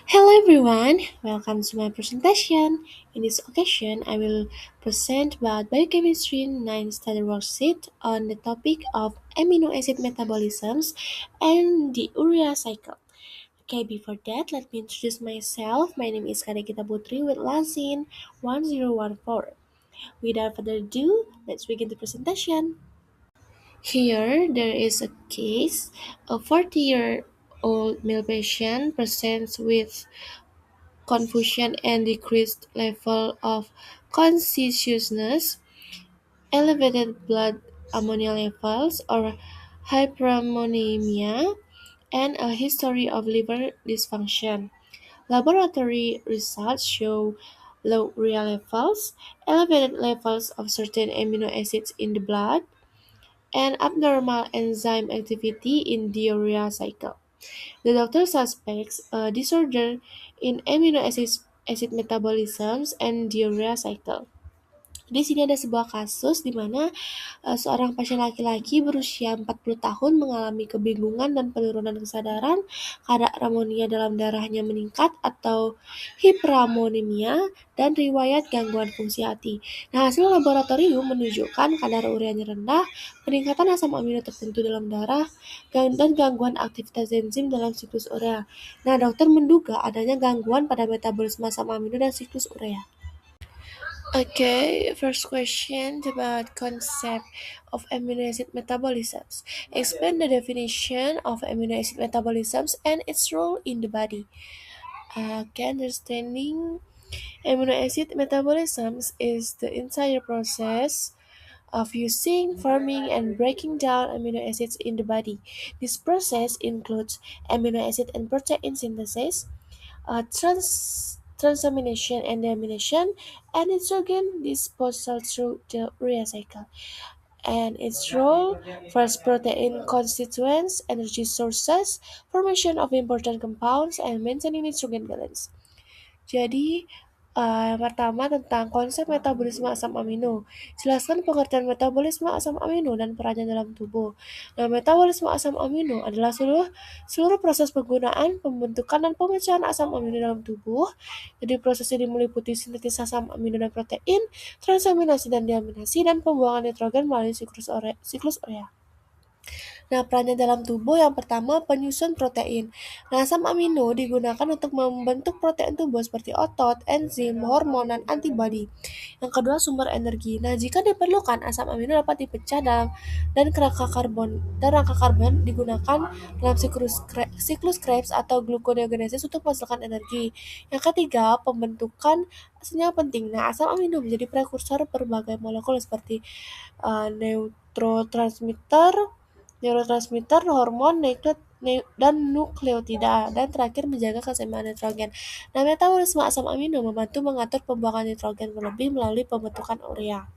Hello everyone, welcome to my presentation. In this occasion, I will present about biochemistry 9 study worksheet on the topic of amino acid metabolisms and the urea cycle. Okay, before that, let me introduce myself. My name is Kadekita Putri with last 1014. Without further ado, let's begin the presentation. Here, there is a case. A 40-year-old male patient presents with confusion and decreased level of consciousness, elevated blood ammonia levels or hyperammonemia, and a history of liver dysfunction. Laboratory results show low urea levels, elevated levels of certain amino acids in the blood, and abnormal enzyme activity in the urea cycle. The doctor suspects a disorder in acid metabolisms and diurea cycle. Di sini ada sebuah kasus di mana seorang pasien laki-laki berusia 40 tahun mengalami kebingungan dan penurunan kesadaran, kadar amonia dalam darahnya meningkat atau hiperammonemia, dan riwayat gangguan fungsi hati. Nah, hasil laboratorium menunjukkan kadar ureanya rendah, peningkatan asam amino tertentu dalam darah, dan gangguan aktivitas enzim dalam siklus urea. Nah, dokter menduga adanya gangguan pada metabolisme asam amino dan siklus urea. Okay, first question about concept of amino acid metabolisms. Explain the definition of amino acid metabolisms and its role in the body. Okay, understanding amino acid metabolisms is the entire process of using, forming, and breaking down amino acids in the body. This process includes amino acid and protein synthesis, transamination and deamination, and nitrogen disposal through the urea cycle. And its role: first, protein constituents, energy sources, formation of important compounds, and maintaining nitrogen balance. Jadi, yang pertama tentang konsep metabolisme asam amino. Jelaskan pengertian metabolisme asam amino dan perannya dalam tubuh. Nah, metabolisme asam amino adalah seluruh proses penggunaan, pembentukan, dan pemecahan asam amino dalam tubuh. Jadi, proses ini meliputi sintetis asam amino dan protein, transaminasi dan deaminasi, dan pembuangan nitrogen melalui siklus urea. Nah, perannya dalam tubuh yang pertama penyusun protein. Nah, asam amino digunakan untuk membentuk protein tubuh seperti otot, enzim, hormon, dan antibodi. Yang kedua, sumber energi. Nah, jika diperlukan, asam amino dapat dipecah dan rangka karbon digunakan dalam siklus Krebs atau gluconeogenesis untuk menghasilkan energi. Yang ketiga, pembentukan senyawa penting. Nah, asam amino menjadi prekursor berbagai molekul seperti neurotransmitter, hormon, dan nukleotida, dan terakhir menjaga keseimbangan nitrogen. Nah, metabolisme asam amino membantu mengatur pembuangan nitrogen berlebih melalui pembentukan urea.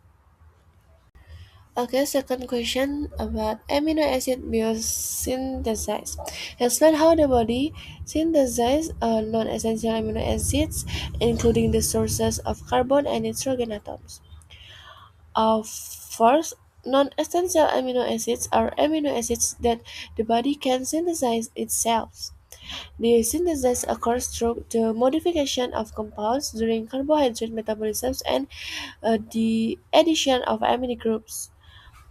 Okay, second question about amino acid biosynthesis. Explain how the body synthesizes non-essential amino acids, including the sources of carbon and nitrogen atoms. First, non-essential amino acids are amino acids that the body can synthesize itself. The synthesis occurs through the modification of compounds during carbohydrate metabolisms and the addition of amino groups.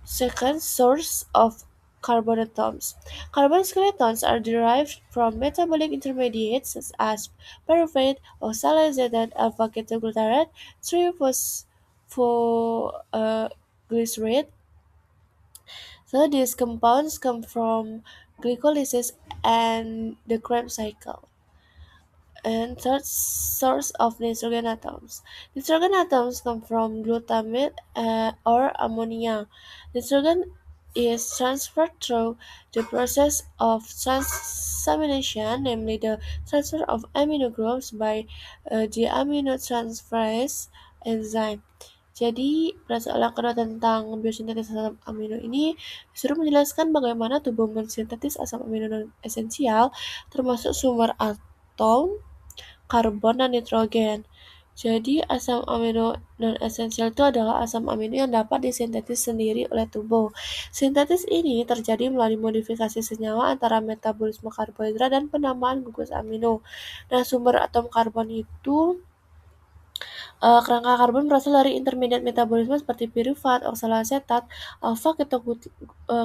Second, source of carbon atoms. Carbon skeletons are derived from metabolic intermediates such as pyruvate, oxalizated alpha-ketoglutarate, 3-phosphoglycerate. So these compounds come from glycolysis and the Krebs cycle. And third, source of nitrogen atoms. Nitrogen atoms come from glutamate or ammonia. Nitrogen is transferred through the process of transamination, namely the transfer of amino groups by the aminotransferase enzyme. Jadi, persoalan kedua tentang biosintetis asam amino ini disuruh menjelaskan bagaimana tubuh mensintetis asam amino non esensial, termasuk sumber atom, karbon, dan nitrogen. Jadi asam amino non-esensial itu adalah asam amino yang dapat disintetis sendiri oleh tubuh. Sintetis ini terjadi melalui modifikasi senyawa antara metabolisme karbohidrat dan penambahan gugus amino. Nah, sumber atom karbon itu kerangka karbon berasal dari intermediat metabolisme seperti pirufat, oksaloasetat, alfa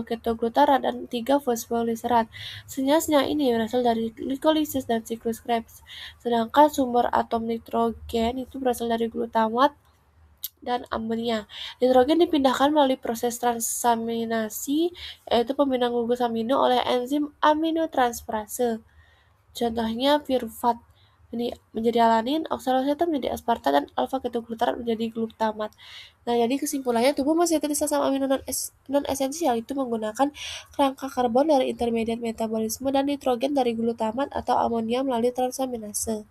ketoglutara, dan 3 fosfoliserat. Senyawa-senyawa ini berasal dari glikolisis dan siklus Krebs. Sedangkan sumber atom nitrogen itu berasal dari glutamat dan amonia. Nitrogen dipindahkan melalui proses transaminasi, yaitu pemindahan gugus amino oleh enzim aminotransferase. Contohnya pirufat menjadi alanin, oksaloasetat menjadi aspartat, dan alfa-ketoglutarat menjadi glutamat. Nah, jadi kesimpulannya tubuh mensintetis asam amino non-esensial itu menggunakan kerangka karbon dari intermediat metabolisme dan nitrogen dari glutamat atau amonia melalui transaminase.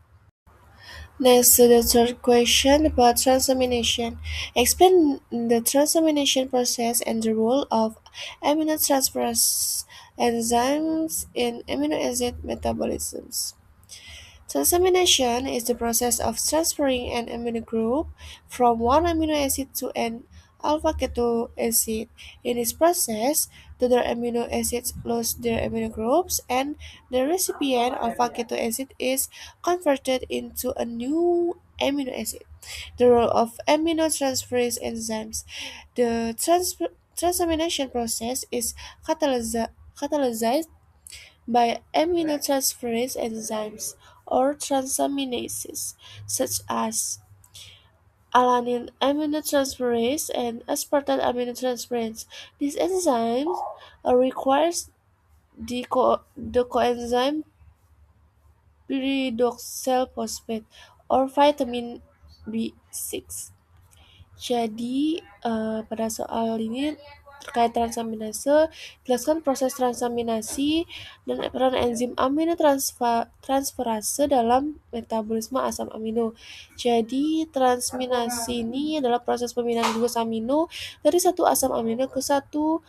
Next to the third question about transamination. Explain the transamination process and the role of aminotransferase enzymes in amino acid metabolisms. Transamination is the process of transferring an amino group from one amino acid to an alpha keto acid. In this process, the other amino acids lose their amino groups and the recipient alpha keto acid is converted into a new amino acid. The role of aminotransferase enzymes. The transamination process is catalyzed by aminotransferase enzymes or transaminases, such as alanine aminotransferase and aspartate aminotransferase. These enzymes requires the coenzyme pyridoxal phosphate or vitamin B6. Jadi, pada soal ini terkait transaminase, jelaskan proses transaminasi dan peran enzim aminotransferase dalam metabolisme asam amino. Jadi, transaminasi ini adalah proses pemindahan gugus amino dari satu asam amino ke suatu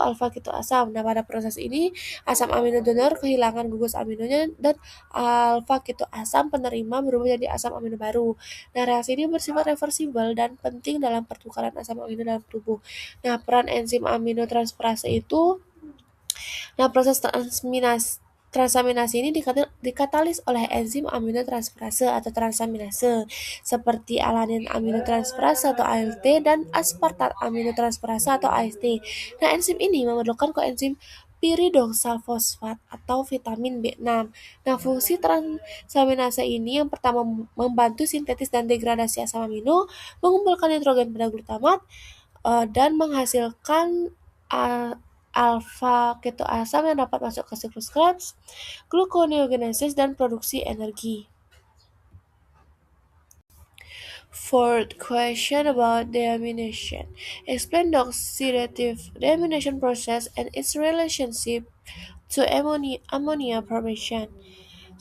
alfa ketoasam. Nah, pada proses ini, asam amino donor kehilangan gugus aminonya dan alfa ketoasam penerima berubah jadi asam amino baru. Nah, reaksi ini bersifat reversibel dan penting dalam pertukaran asam amino dalam tubuh. Nah, peran enzim aminotransferase itu, proses transaminasi ini dikatalis oleh enzim aminotransferase atau transaminase seperti alanin aminotransferase atau ALT dan aspartat aminotransferase atau AST. Nah, enzim ini memerlukan koenzim pyridoxal fosfat atau vitamin B6. Nah, fungsi transaminase ini yang pertama membantu sintetis dan degradasi asam amino, mengumpulkan nitrogen pada glutamat, dan menghasilkan alfa ketoasam yang dapat masuk ke siklus Krebs, gluconeogenesis, dan produksi energi. Fourth question about deamination. Explain the oxidative deamination process and its relationship to ammonia formation.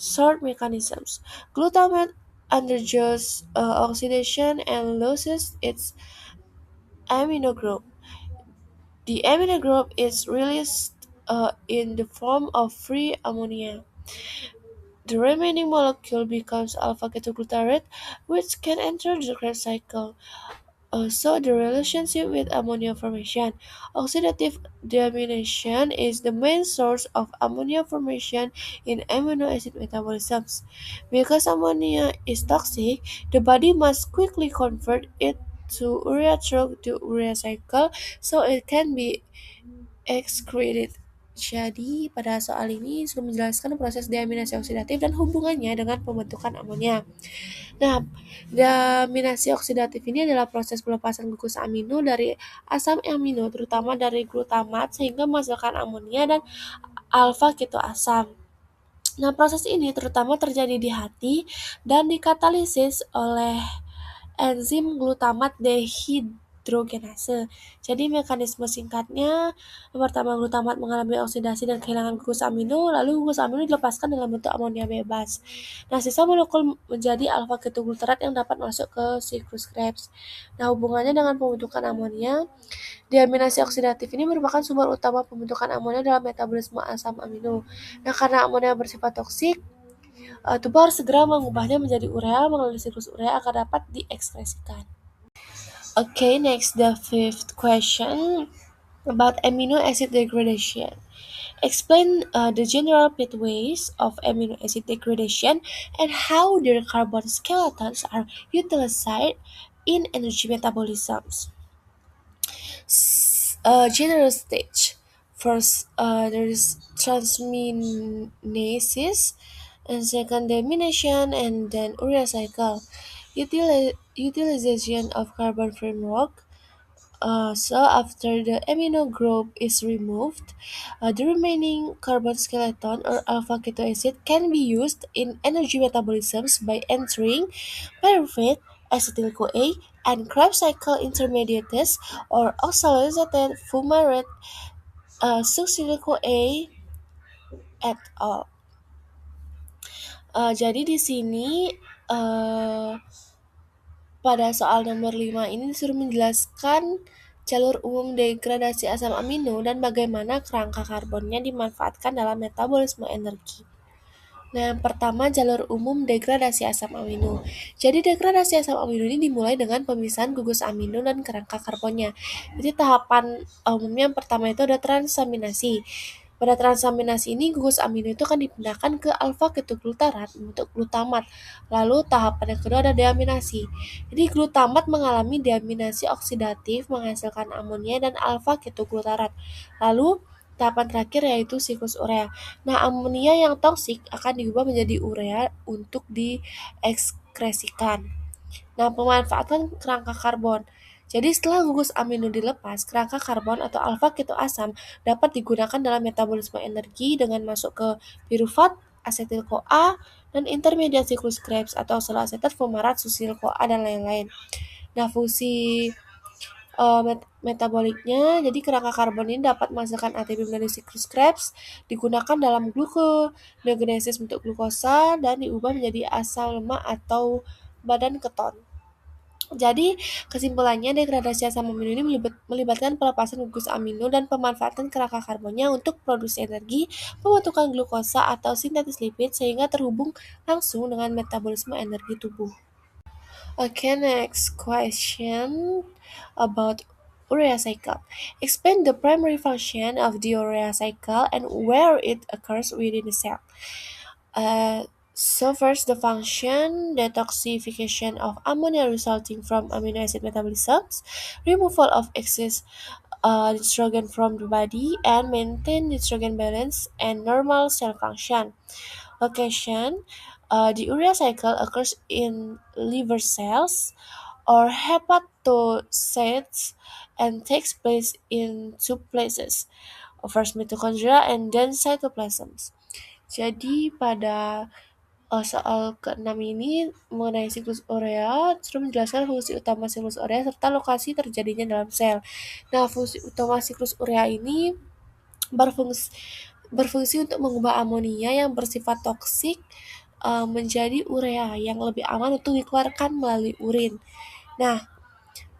Short mechanisms. Glutamate undergoes oxidation and loses its amino group. The amino group is released in the form of free ammonia. The remaining molecule becomes alpha-ketoglutarate, which can enter the Krebs cycle. So the relationship with ammonia formation. Oxidative deamination is the main source of ammonia formation in amino acid metabolisms. Because ammonia is toxic, the body must quickly convert it to urea through the urea cycle so it can be excreted. Jadi, pada soal ini sudah menjelaskan proses deaminasi oksidatif dan hubungannya dengan pembentukan amonia. Nah, deaminasi oksidatif ini adalah proses pelepasan gugus amino dari asam amino, terutama dari glutamat, sehingga menghasilkan amonia dan alfa ketoasam. Nah, proses ini terutama terjadi di hati dan dikatalisis oleh enzim glutamat dehidrogenase. Jadi mekanisme singkatnya, yang pertama glutamat mengalami oksidasi dan kehilangan gugus amino, lalu gugus amino dilepaskan dalam bentuk amonia bebas. Nah, sisa molekul menjadi alfa ketoglutarat yang dapat masuk ke siklus Krebs. Nah, hubungannya dengan pembentukan amonia, deaminasi oksidatif ini merupakan sumber utama pembentukan amonia dalam metabolisme asam amino. Nah, karena amonia bersifat toksik, tubuh harus segera mengubahnya menjadi urea melalui siklus urea agar dapat diekskresikan. Okay, next the fifth question about amino acid degradation. Explain the general pathways of amino acid degradation and how their carbon skeletons are utilized in energy metabolisms. General stage. First, there is transminases, and second, deamination, and then urea cycle. Utilization of carbon framework. So after the amino group is removed, the remaining carbon skeleton or alpha keto acid can be used in energy metabolisms by entering pyruvate, acetyl-CoA, and Krebs cycle intermediates or oxaloacetate, fumarate, succinyl-CoA et al. Jadi di sini uh, pada soal nomor 5 ini disuruh menjelaskan jalur umum degradasi asam amino dan bagaimana kerangka karbonnya dimanfaatkan dalam metabolisme energi. Nah, yang pertama jalur umum degradasi asam amino. Jadi degradasi asam amino ini dimulai dengan pemisahan gugus amino dan kerangka karbonnya. Jadi tahapan umumnya yang pertama itu ada transaminasi. Pada transaminasi ini gugus amino itu akan dipindahkan ke alfa ketoglutarat untuk glutamat. Lalu tahapan yang kedua ada deaminasi. Jadi glutamat mengalami deaminasi oksidatif menghasilkan amonia dan alfa ketoglutarat. Lalu tahapan terakhir yaitu siklus urea. Nah, amonia yang toksik akan diubah menjadi urea untuk diekskresikan. Nah, pemanfaatan kerangka karbon. Jadi setelah gugus amino dilepas, kerangka karbon atau alfa keto asam dapat digunakan dalam metabolisme energi dengan masuk ke pirufat, asetil-CoA, dan intermediat siklus Krebs atau selasetat, fumarat, succinyl-CoA, dan lain-lain. Nah, fungsi metaboliknya, jadi kerangka karbon ini dapat menghasilkan ATP melalui siklus Krebs, digunakan dalam gluconeogenesis bentuk glukosa, dan diubah menjadi asam lemak atau badan keton. Jadi, kesimpulannya degradasi asam amino ini melibatkan pelepasan gugus amino dan pemanfaatan kerangka karbonnya untuk produksi energi, pembentukan glukosa atau sintetis lipid sehingga terhubung langsung dengan metabolisme energi tubuh. Okay, next question about urea cycle. Explain the primary function of the urea cycle and where it occurs within the cell. So first, the function, detoxification of ammonia resulting from amino acid metabolisms, removal of excess nitrogen from the body, and maintain nitrogen balance and normal cell function. Location, the urea cycle occurs in liver cells or hepatocytes and takes place in two places, first mitochondria and then cytoplasms. Jadi pada soal ke-6 ini mengenai siklus urea, sudah menjelaskan fungsi utama siklus urea serta lokasi terjadinya dalam sel. Nah, fungsi utama siklus urea ini berfungsi untuk mengubah amonia yang bersifat toksik menjadi urea yang lebih aman untuk dikeluarkan melalui urin. Nah,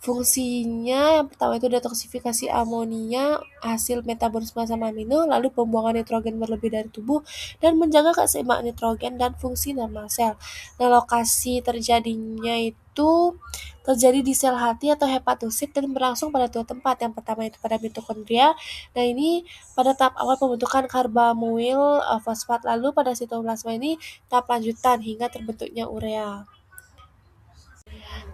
fungsinya yang pertama itu detoksifikasi amonia hasil metabolisme asam amino, lalu pembuangan nitrogen berlebih dari tubuh, dan menjaga keseimbangan nitrogen dan fungsi normal sel. Nah, lokasi terjadinya itu terjadi di sel hati atau hepatosit dan berlangsung pada dua tempat. Yang pertama itu pada mitokondria. Nah, ini pada tahap awal pembentukan karbamoil fosfat, lalu pada sitoplasma ini tahap lanjutan hingga terbentuknya urea.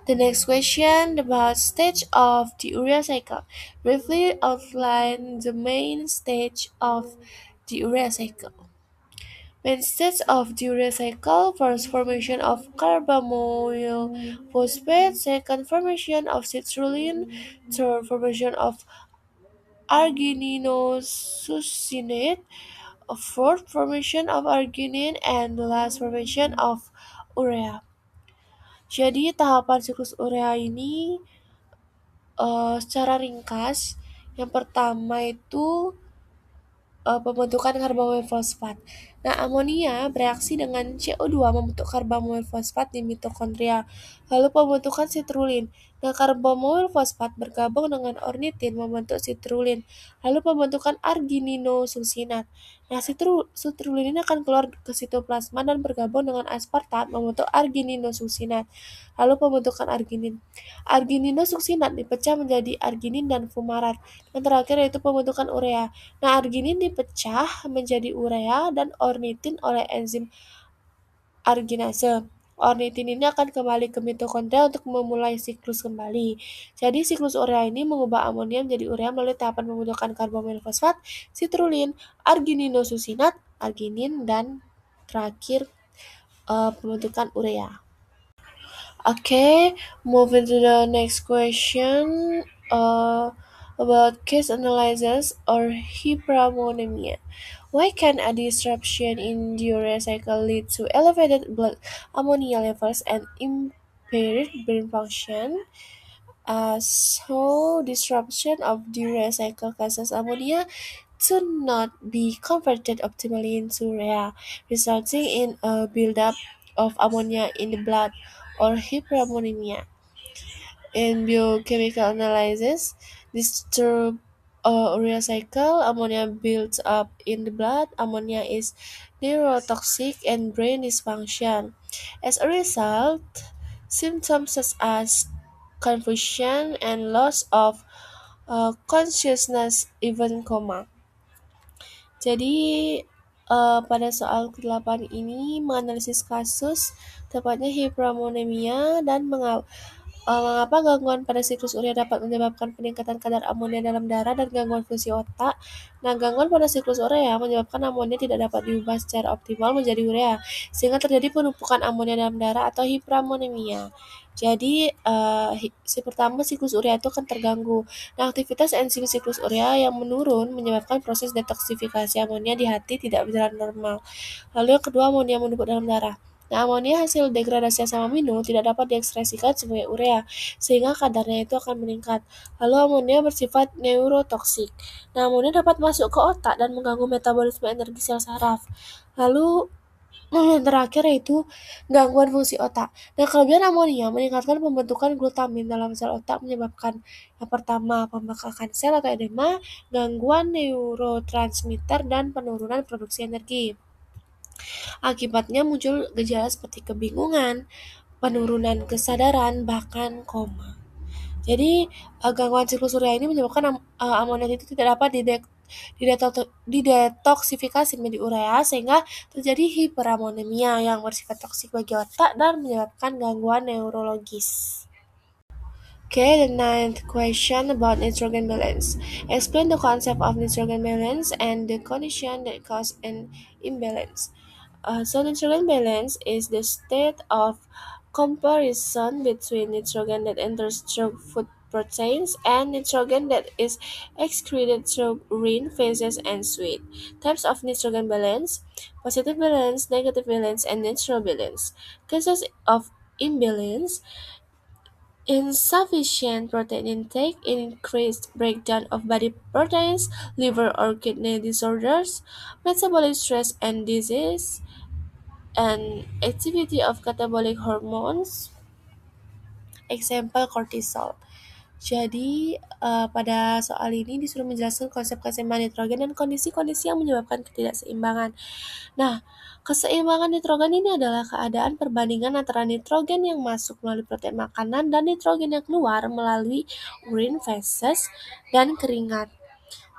The next question about stage of the urea cycle. Briefly outline the main stage of the urea cycle. Main stage of the urea cycle: first, formation of carbamoyl phosphate; second, formation of citrulline; third, formation of argininosuccinate; fourth, formation of arginine; and the last, formation of urea. Jadi tahapan siklus urea ini secara ringkas, yang pertama itu pembentukan karbamoil fosfat. Nah, amonia bereaksi dengan CO2 membentuk karbamoil fosfat di mitokondria. Lalu pembentukan citrulin. Nah, karbamoil fosfat bergabung dengan ornitin membentuk citrulin. Lalu pembentukan argininosuccinat. Nah, citrulline ini akan keluar ke sitoplasma dan bergabung dengan aspartat membentuk argininosuksinat. Lalu pembentukan arginin. Argininosuksinat dipecah menjadi arginin dan fumarat. Dan terakhir yaitu pembentukan urea. Nah, arginin dipecah menjadi urea dan ornitin oleh enzim arginase. Ornitin ini akan kembali ke mitokondria untuk memulai siklus kembali. Jadi siklus urea ini mengubah amonia menjadi urea melalui tahapan pembentukan karbamil fosfat, sitrulin, argininosusinat, arginin, dan terakhir pembentukan urea. Okay, moving to the next question about case analysis or hyperammonemia. Why can a disruption in the urea cycle lead to elevated blood ammonia levels and impaired brain function? So, disruption of the urea cycle causes ammonia to not be converted optimally into urea, resulting in a buildup of ammonia in the blood or hyperammonemia. In biochemical analysis, disturb urea cycle, ammonia builds up in the blood. Ammonia is neurotoxic and brain dysfunction. As a result, symptoms such as confusion and loss of consciousness, even coma. Jadi pada soal ke-8 ini menganalisis kasus tepatnya hiperammonemia dan mengapa gangguan pada siklus urea dapat menyebabkan peningkatan kadar amonia dalam darah dan gangguan fungsi otak. Nah, gangguan pada siklus urea menyebabkan amonia tidak dapat diubah secara optimal menjadi urea, sehingga terjadi penumpukan amonia dalam darah atau hiperammonemia. Jadi, si pertama siklus urea itu akan terganggu. Nah, aktivitas enzim siklus urea yang menurun menyebabkan proses detoksifikasi amonia di hati tidak berjalan normal. Lalu yang kedua, amonia menumpuk dalam darah. Nah, amonia hasil degradasi asam amino tidak dapat diekspresikan sebagai urea, sehingga kadarnya itu akan meningkat. Lalu amonia bersifat neurotoksik. Nah, amonia dapat masuk ke otak dan mengganggu metabolisme energi sel saraf. Lalu yang terakhir yaitu gangguan fungsi otak. Nah, kelebihan amonia meningkatkan pembentukan glutamin dalam sel otak menyebabkan yang pertama pembengkakan sel atau edema, gangguan neurotransmitter, dan penurunan produksi energi. Akibatnya muncul gejala seperti kebingungan, penurunan kesadaran, bahkan koma. Jadi, gangguan siklus urea ini menyebabkan amonia itu tidak dapat didetoksifikasi menjadi urea sehingga terjadi hiperammonemia yang bersifat toksik bagi otak dan menyebabkan gangguan neurologis. Okay, the ninth question about nitrogen balance. Explain the concept of nitrogen balance and the condition that cause an imbalance. So nitrogen balance is the state of comparison between nitrogen that enters through food proteins and nitrogen that is excreted through urine, feces, and sweat. Types of nitrogen balance: positive balance, negative balance, and neutral balance. Cases of imbalance: insufficient protein intake, increased breakdown of body proteins, liver or kidney disorders, metabolic stress and disease, and activity of catabolic hormones, example cortisol. Jadi, pada soal ini disuruh menjelaskan konsep keseimbangan nitrogen dan kondisi-kondisi yang menyebabkan ketidakseimbangan. Nah, keseimbangan nitrogen ini adalah keadaan perbandingan antara nitrogen yang masuk melalui protein makanan dan nitrogen yang keluar melalui urin, feses, dan keringat.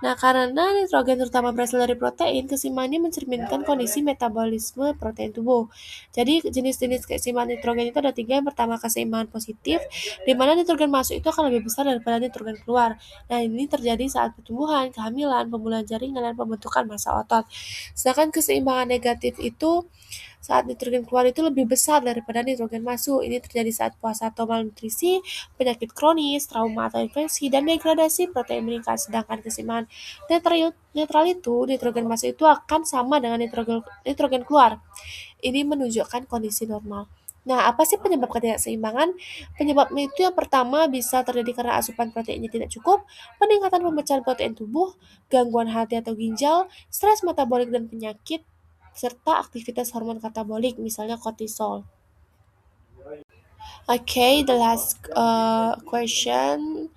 Nah, karena nitrogen terutama berasal dari protein, keseimbangan ini mencerminkan kondisi metabolisme protein tubuh. Jadi, jenis-jenis keseimbangan nitrogen itu ada 3. Yang pertama, keseimbangan positif, di mana nitrogen masuk itu akan lebih besar daripada nitrogen keluar. Nah, ini terjadi saat pertumbuhan, kehamilan, pembuahan jaringan, dan pembentukan massa otot. Sedangkan keseimbangan negatif itu saat nitrogen keluar itu lebih besar daripada nitrogen masuk. Ini terjadi saat puasa atau malnutrisi, penyakit kronis, trauma atau infeksi, dan degradasi protein meningkat. Sedangkan keseimbangan netral itu, nitrogen masuk itu akan sama dengan nitrogen keluar. Ini menunjukkan kondisi normal. Nah, apa sih penyebab ketidakseimbangan? Penyebabnya itu yang pertama bisa terjadi karena asupan proteinnya tidak cukup, peningkatan pemecahan protein tubuh, gangguan hati atau ginjal, stres metabolik dan penyakit, serta aktivitas hormon katabolik, misalnya kortisol. Okay, the last question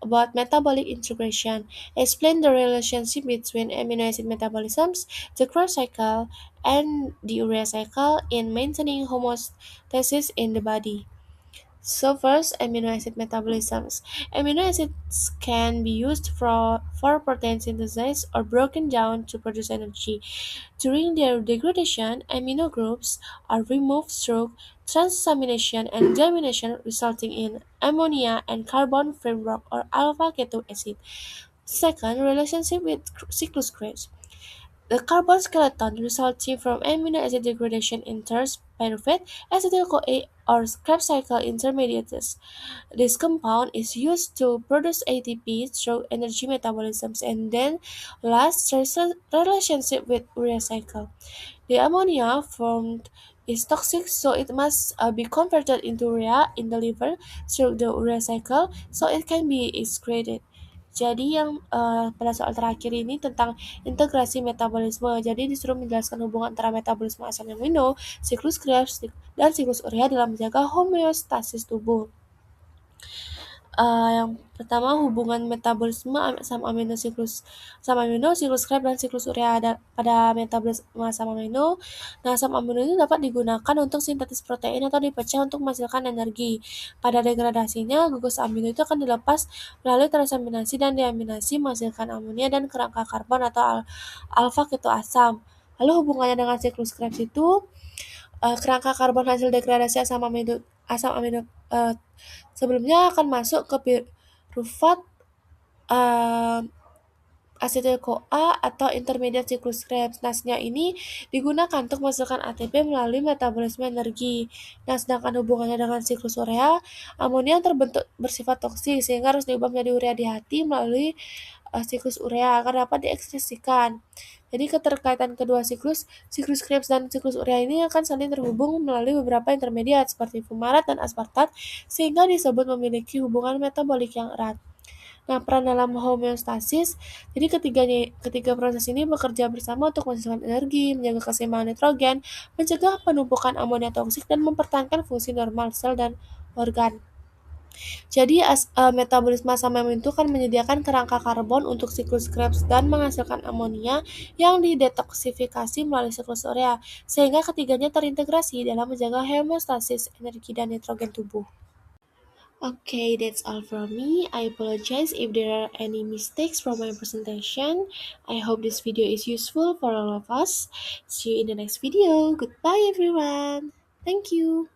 about metabolic integration, explain the relationship between amino acid metabolisms, the Krebs cycle, and the urea cycle in maintaining homeostasis in the body. So first, amino acid metabolisms. Amino acids can be used for protein synthesis or broken down to produce energy. During their degradation, amino groups are removed through transamination and deamination, resulting in ammonia and carbon framework or alpha keto acid. Second, relationship with cyclus Krebs. The carbon skeleton resulting from amino acid degradation enters pyruvate, acetyl-CoA, or Krebs cycle intermediates. This compound is used to produce ATP through energy metabolism and then last relationship with urea cycle. The ammonia formed is toxic, so it must be converted into urea in the liver through the urea cycle, so it can be excreted. Jadi yang pada soal terakhir ini tentang integrasi metabolisme. Jadi disuruh menjelaskan hubungan antara metabolisme asam amino, siklus Krebs, dan siklus urea dalam menjaga homeostasis tubuh. Yang pertama hubungan metabolisme asam amino, siklus Krebs dan siklus urea pada metabolisme asam amino. Nah, asam amino ini dapat digunakan untuk sintetis protein atau dipecah untuk menghasilkan energi. Pada degradasinya, gugus amino itu akan dilepas melalui transaminasi dan deaminasi menghasilkan amonia dan kerangka karbon atau alfa ketoasam. Lalu hubungannya dengan siklus Krebs itu kerangka karbon hasil degradasi asam amino sebelumnya akan masuk ke pirufat asetil-CoA atau intermediate siklus Krebs. Nah, senyawa ini digunakan untuk menghasilkan ATP melalui metabolisme energi. Nah, sedangkan hubungannya dengan siklus urea, amonia terbentuk bersifat toksik sehingga harus diubah menjadi urea di hati melalui siklus urea agar dapat diekspresikan. Jadi keterkaitan kedua siklus Krebs dan siklus urea ini akan saling terhubung melalui beberapa intermediat seperti fumarat dan aspartat sehingga disebut memiliki hubungan metabolik yang erat. Nah, peran dalam homeostasis, jadi ketiga proses ini bekerja bersama untuk menghasilkan energi, menjaga keseimbangan nitrogen, mencegah penumpukan amonia toksik, dan mempertahankan fungsi normal sel dan organ. Jadi metabolisme asam amino itu kan menyediakan kerangka karbon untuk siklus Krebs dan menghasilkan amonia yang didetoksifikasi melalui siklus urea, sehingga ketiganya terintegrasi dalam menjaga homeostasis energi dan nitrogen tubuh. Okay, that's all from me. I apologize if there are any mistakes from my presentation. I hope this video is useful for all of us. See you in the next video. Goodbye, everyone. Thank you.